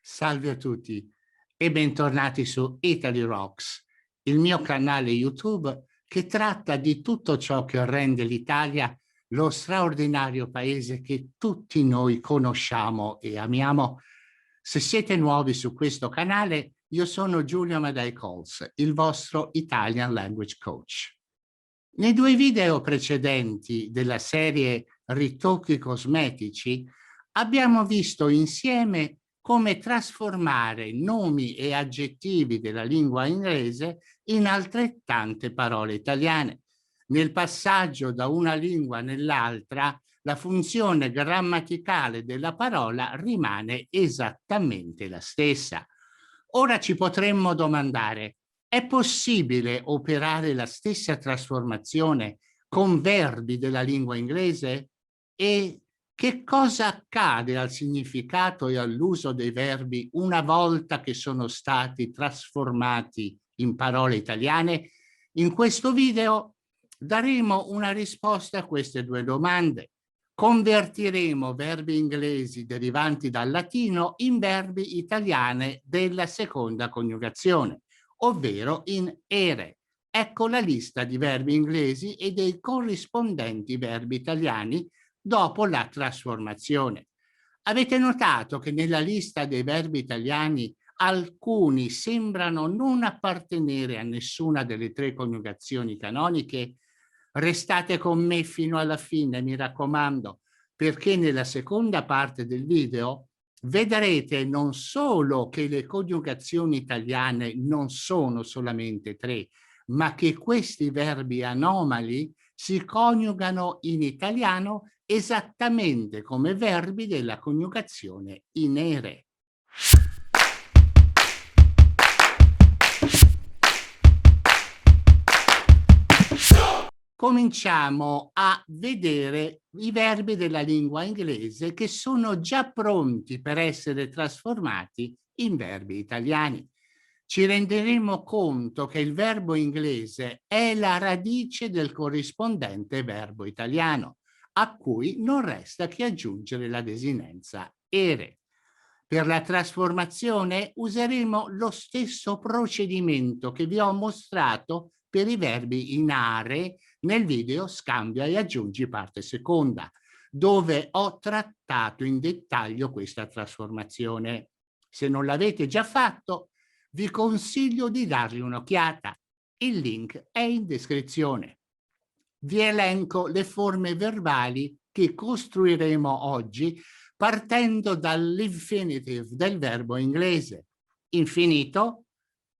Salve a tutti e bentornati su Italy Rocks, il mio canale YouTube che tratta di tutto ciò che rende l'Italia lo straordinario paese che tutti noi conosciamo e amiamo. Se siete nuovi su questo canale, io sono Giulio Amadei Coles, il vostro Italian Language Coach. Nei due video precedenti della serie Ritocchi cosmetici abbiamo visto insieme come trasformare nomi e aggettivi della lingua inglese in altrettante parole italiane. Nel passaggio da una lingua nell'altra, la funzione grammaticale della parola rimane esattamente la stessa. Ora ci potremmo domandare: è possibile operare la stessa trasformazione con verbi della lingua inglese? E che cosa accade al significato e all'uso dei verbi una volta che sono stati trasformati in parole italiane? In questo video daremo una risposta a queste due domande. Convertiremo verbi inglesi derivanti dal latino in verbi italiani della seconda coniugazione, ovvero in ere. Ecco la lista di verbi inglesi e dei corrispondenti verbi italiani dopo la trasformazione. Avete notato che nella lista dei verbi italiani alcuni sembrano non appartenere a nessuna delle tre coniugazioni canoniche? Restate con me fino alla fine, mi raccomando, perché nella seconda parte del video vedrete non solo che le coniugazioni italiane non sono solamente tre, ma che questi verbi anomali si coniugano in italiano esattamente come verbi della coniugazione in ere. Cominciamo a vedere i verbi della lingua inglese che sono già pronti per essere trasformati in verbi italiani. Ci renderemo conto che il verbo inglese è la radice del corrispondente verbo italiano, a cui non resta che aggiungere la desinenza ere. Per la trasformazione useremo lo stesso procedimento che vi ho mostrato per i verbi in are nel video Scambia e aggiungi parte seconda, dove ho trattato in dettaglio questa trasformazione. Se non l'avete già fatto, vi consiglio di dargli un'occhiata. Il link è in descrizione. Vi elenco le forme verbali che costruiremo oggi partendo dall'infinitive del verbo inglese. Infinito,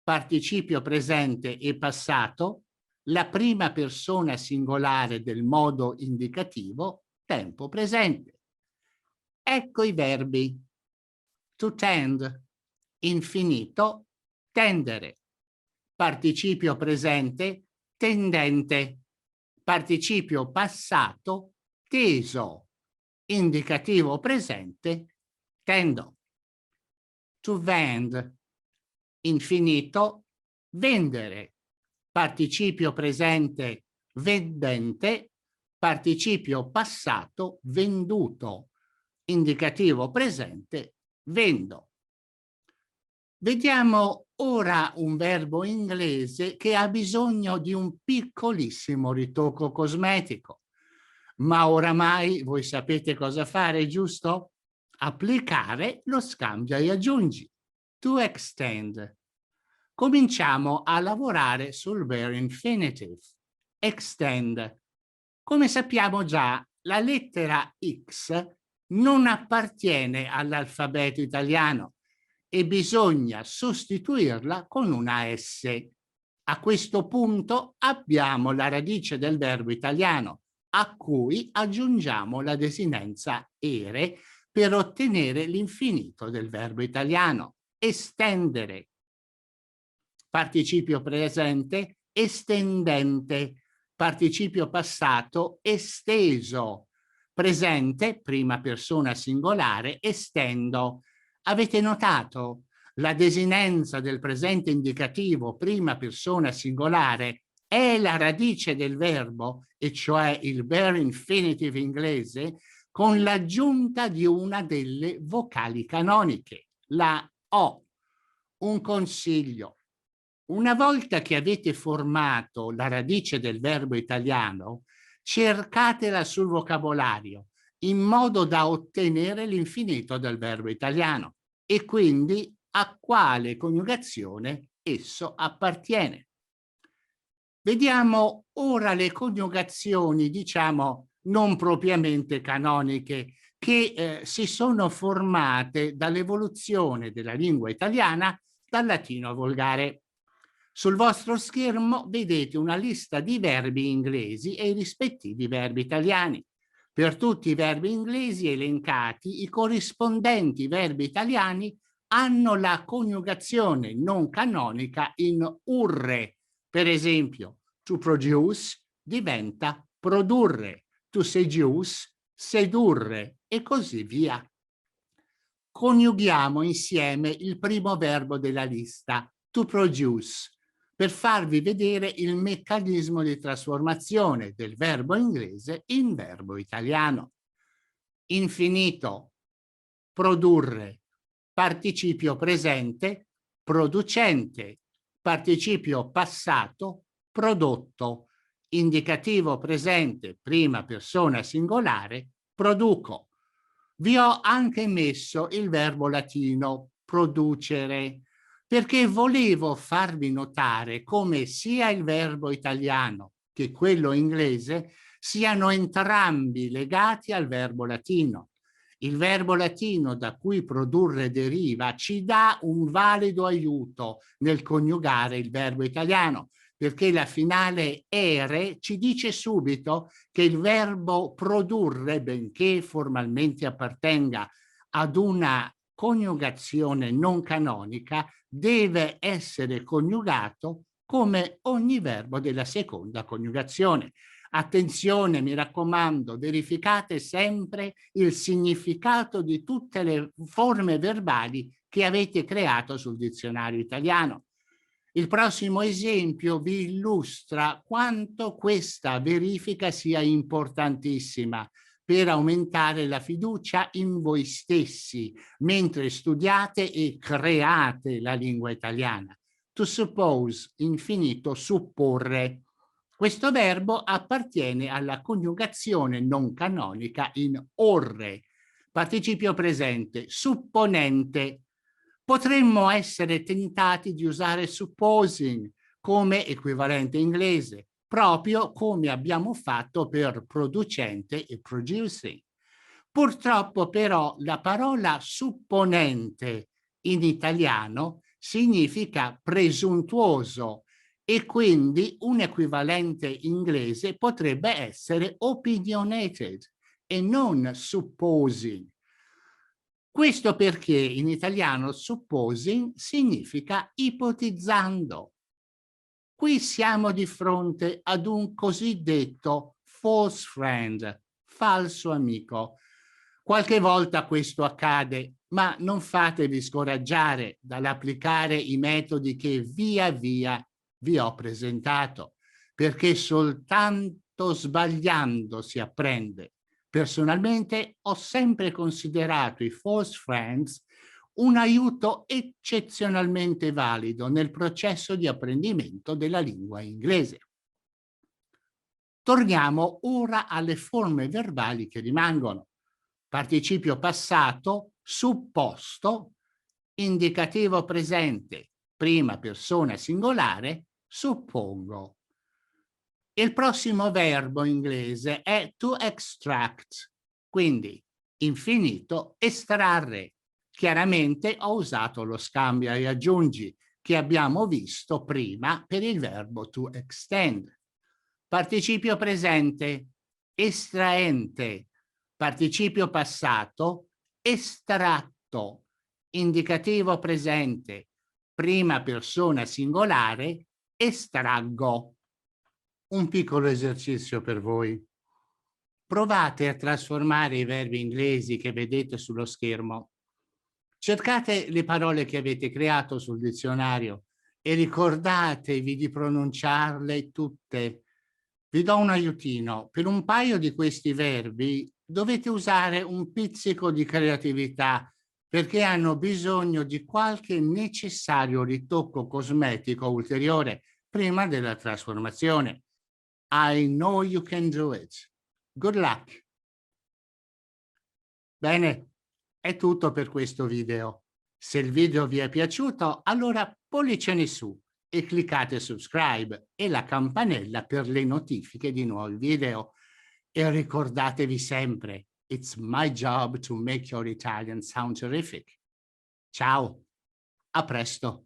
participio presente e passato, la prima persona singolare del modo indicativo, tempo presente. Ecco i verbi. To tend, infinito, tendere. Participio presente, tendente. Participio passato, teso. Indicativo presente, tendo. To vend, infinito, vendere. Participio presente, vendente. Participio passato, venduto. Indicativo presente, vendo. Vediamo ora un verbo inglese che ha bisogno di un piccolissimo ritocco cosmetico. Ma oramai voi sapete cosa fare, giusto? Applicare lo scambia e aggiungi. To extend. Cominciamo a lavorare sul bare infinitive. Extend. Come sappiamo già, la lettera X non appartiene all'alfabeto italiano e bisogna sostituirla con una S. A questo punto abbiamo la radice del verbo italiano, a cui aggiungiamo la desinenza ere per ottenere l'infinito del verbo italiano. Estendere. Participio presente, estendente. Participio passato, esteso. Presente, prima persona singolare, estendo. Avete notato? La desinenza del presente indicativo, prima persona singolare, è la radice del verbo, e cioè il bare infinitive inglese, con l'aggiunta di una delle vocali canoniche, la Ho un consiglio. Una volta che avete formato la radice del verbo italiano, cercatela sul vocabolario in modo da ottenere l'infinito del verbo italiano e quindi a quale coniugazione esso appartiene. Vediamo ora le coniugazioni, diciamo, non propriamente canoniche, che si sono formate dall'evoluzione della lingua italiana dal latino al volgare. Sul vostro schermo vedete una lista di verbi inglesi e i rispettivi verbi italiani. Per tutti i verbi inglesi elencati, i corrispondenti verbi italiani hanno la coniugazione non canonica in urre. Per esempio, to produce diventa produrre, to seduce, sedurre e così via. Coniughiamo insieme il primo verbo della lista, to produce, per farvi vedere il meccanismo di trasformazione del verbo inglese in verbo italiano. Infinito, produrre, participio presente, producente, participio passato, prodotto, indicativo presente, prima persona singolare, produco. Vi ho anche messo il verbo latino producere, perché volevo farvi notare come sia il verbo italiano che quello inglese siano entrambi legati al verbo latino. Il verbo latino da cui produrre deriva ci dà un valido aiuto nel coniugare il verbo italiano, perché la finale ere ci dice subito che il verbo produrre, benché formalmente appartenga ad una coniugazione non canonica, deve essere coniugato come ogni verbo della seconda coniugazione. Attenzione, mi raccomando, verificate sempre il significato di tutte le forme verbali che avete creato sul dizionario italiano. Il prossimo esempio vi illustra quanto questa verifica sia importantissima per aumentare la fiducia in voi stessi mentre studiate e create la lingua italiana. To suppose, infinito, supporre. Questo verbo appartiene alla coniugazione non canonica in orre, participio presente, supponente. Potremmo essere tentati di usare supposing come equivalente inglese, proprio come abbiamo fatto per producente e producing. Purtroppo però la parola supponente in italiano significa presuntuoso e quindi un equivalente inglese potrebbe essere opinionated e non supposing. Questo perché in italiano supposing significa ipotizzando. Qui siamo di fronte ad un cosiddetto false friend, falso amico. Qualche volta questo accade, ma non fatevi scoraggiare dall'applicare i metodi che via via vi ho presentato, perché soltanto sbagliando si apprende. Personalmente ho sempre considerato i false friends un aiuto eccezionalmente valido nel processo di apprendimento della lingua inglese. Torniamo ora alle forme verbali che rimangono. Participio passato, supposto, indicativo presente, prima persona singolare, suppongo. Il prossimo verbo inglese è to extract, quindi infinito, estrarre. Chiaramente ho usato lo scambia e aggiungi che abbiamo visto prima per il verbo to extend. Participio presente, estraente. Participio passato, estratto. Indicativo presente, prima persona singolare, estraggo. Un piccolo esercizio per voi. Provate a trasformare i verbi inglesi che vedete sullo schermo. Cercate le parole che avete creato sul dizionario e ricordatevi di pronunciarle tutte. Vi do un aiutino. Per un paio di questi verbi dovete usare un pizzico di creatività perché hanno bisogno di qualche necessario ritocco cosmetico ulteriore prima della trasformazione. I know you can do it. Good luck. Bene, è tutto per questo video. Se il video vi è piaciuto, allora pollice in su e cliccate subscribe e la campanella per le notifiche di nuovi video. E ricordatevi sempre, it's my job to make your Italian sound terrific. Ciao, a presto.